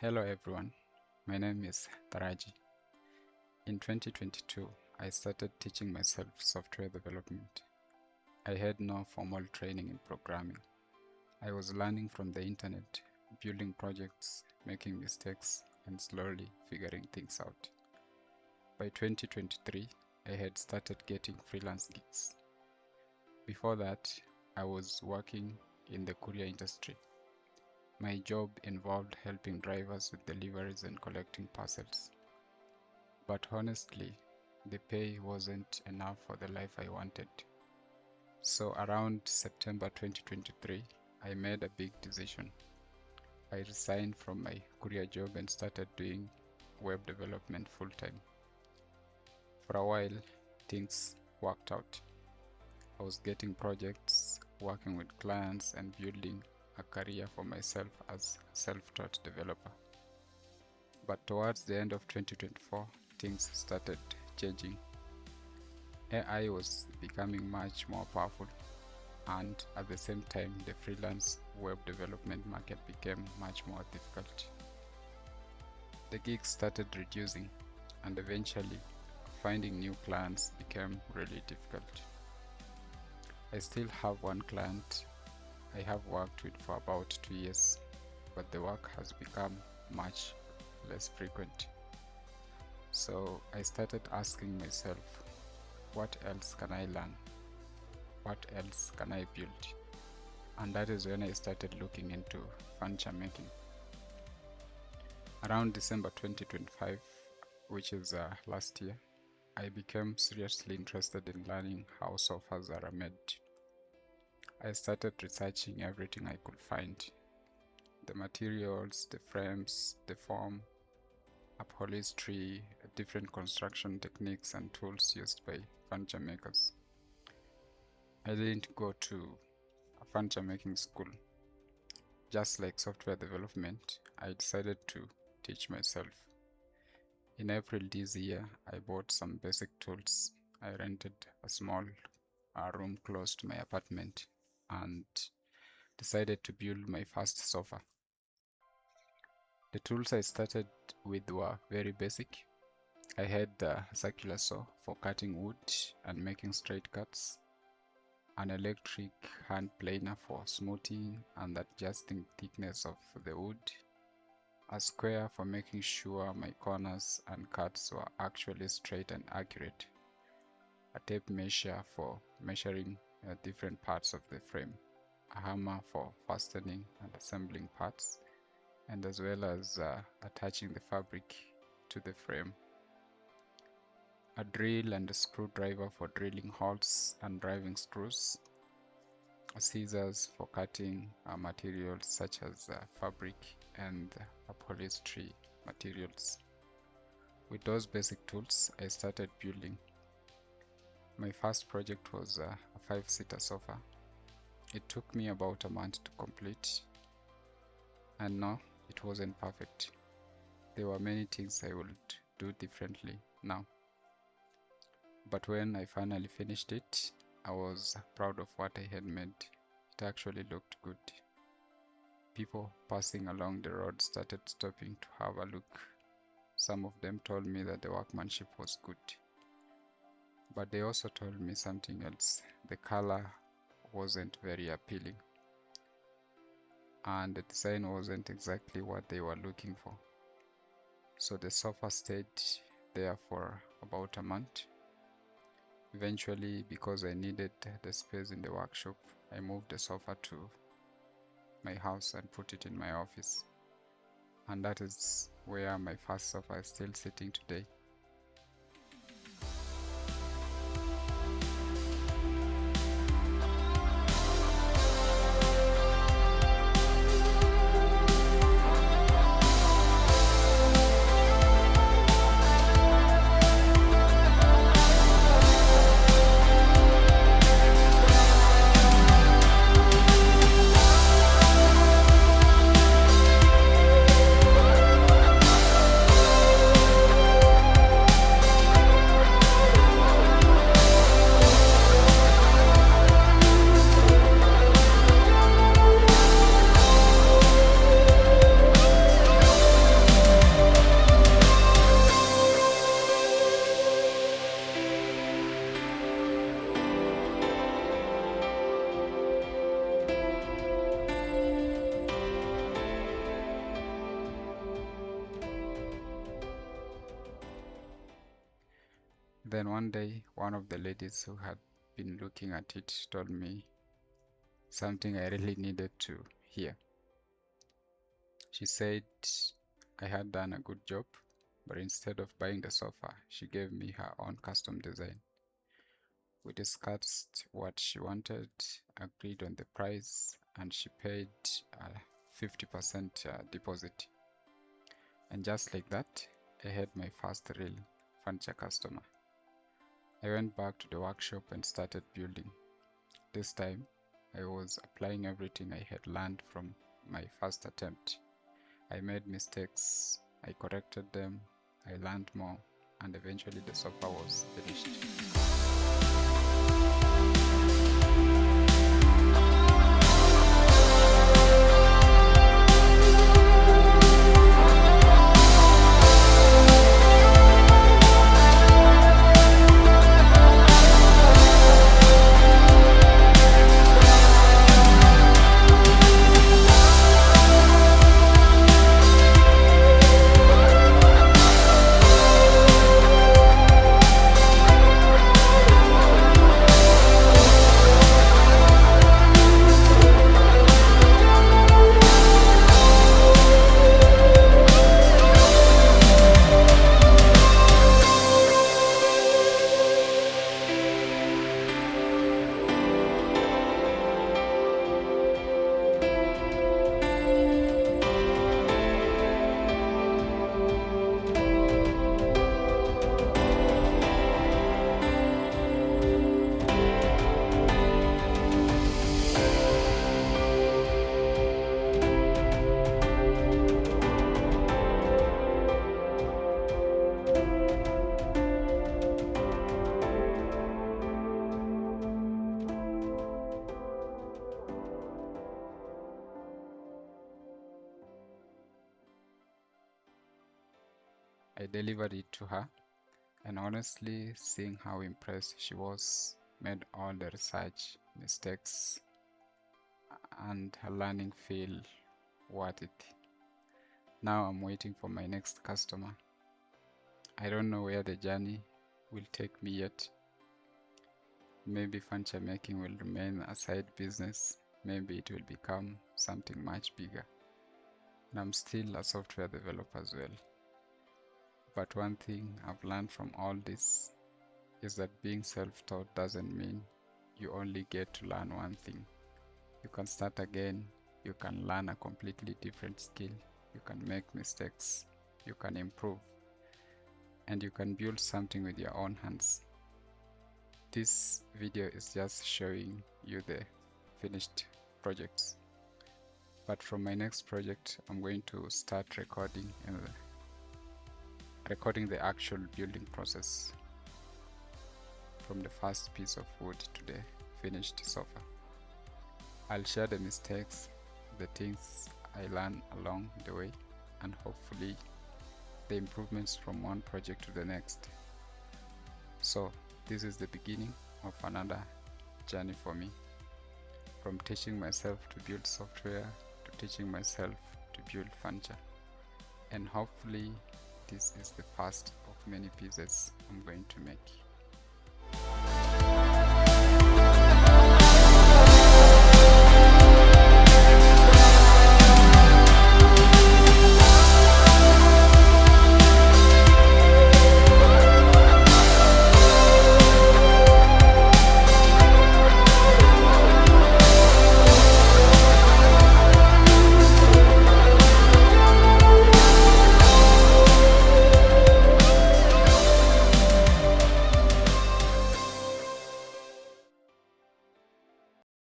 Hello everyone, my name is Taraji. In 2022, I started teaching myself software development. I had no formal training in programming. I was learning from the internet, building projects, making mistakes, and slowly figuring things out. By 2023, I had started getting freelance gigs. Before that, I was working in the courier industry. My job involved helping drivers with deliveries and collecting parcels. But honestly, the pay wasn't enough for the life I wanted. So around September 2023, I made a big decision. I resigned from my courier job and started doing web development full-time. For a while, things worked out. I was getting projects, working with clients, and building a career for myself as a self-taught developer. But towards the end of 2024, things started changing. AI was becoming much more powerful, and at the same time, the freelance web development market became much more difficult. The gigs started reducing, and eventually, finding new clients became really difficult. I still have one client I have worked with for about 2 years, but the work has become much less frequent. So I started asking myself, what else can I learn? What else can I build? And that is when I started looking into furniture making. Around December 2025, which is last year, I became seriously interested in learning how sofas are made. I started researching everything I could find: the materials, the frames, the foam, upholstery, different construction techniques and tools used by furniture makers. I didn't go to a furniture making school. Just like software development, I decided to teach myself. In April this year, I bought some basic tools. I rented a small room close to my apartment and decided to build my first sofa. The tools I started with were very basic. I had a circular saw for cutting wood and making straight cuts, an electric hand planer for smoothing and adjusting thickness of the wood, a square for making sure my corners and cuts were actually straight and accurate, a tape measure for measuring different parts of the frame, a hammer for fastening and assembling parts, and as well as attaching the fabric to the frame, a drill and a screwdriver for drilling holes and driving screws, scissors for cutting materials such as fabric and upholstery materials. With those basic tools, I started building. My first project was a 5-seater sofa. It took me about a month to complete, and no, it wasn't perfect. There were many things I would do differently now. But when I finally finished it, I was proud of what I had made. It actually looked good. People passing along the road started stopping to have a look. Some of them told me that the workmanship was good. But they also told me something else. The color wasn't very appealing, and the design wasn't exactly what they were looking for. So the sofa stayed there for about a month. Eventually, because I needed the space in the workshop, I moved the sofa to my house and put it in my office. And that is where my first sofa is still sitting today. Then one day, one of the ladies who had been looking at it told me something I really needed to hear. She said I had done a good job, but instead of buying the sofa, she gave me her own custom design. We discussed what she wanted, agreed on the price, and she paid a 50% deposit. And just like that, I had my first real furniture customer. I went back to the workshop and started building. This time, I was applying everything I had learned from my first attempt. I made mistakes, I corrected them, I learned more, and eventually the sofa was finished. I delivered it to her, and honestly, seeing how impressed she was made all the research, mistakes, and her learning feel worth it. Now I'm waiting for my next customer. I don't know where the journey will take me yet. Maybe furniture making will remain a side business. Maybe it will become something much bigger. And I'm still a software developer as well. But one thing I've learned from all this is that being self-taught doesn't mean you only get to learn one thing. You can start again, you can learn a completely different skill, you can make mistakes, you can improve, and you can build something with your own hands. This video is just showing you the finished projects. But from my next project, I'm going to start recording the actual building process, from the first piece of wood to the finished sofa. I'll share the mistakes, the things I learned along the way, and hopefully the improvements from one project to the next. So this is the beginning of another journey for me, from teaching myself to build software to teaching myself to build furniture. And hopefully this is the first of many pieces I'm going to make.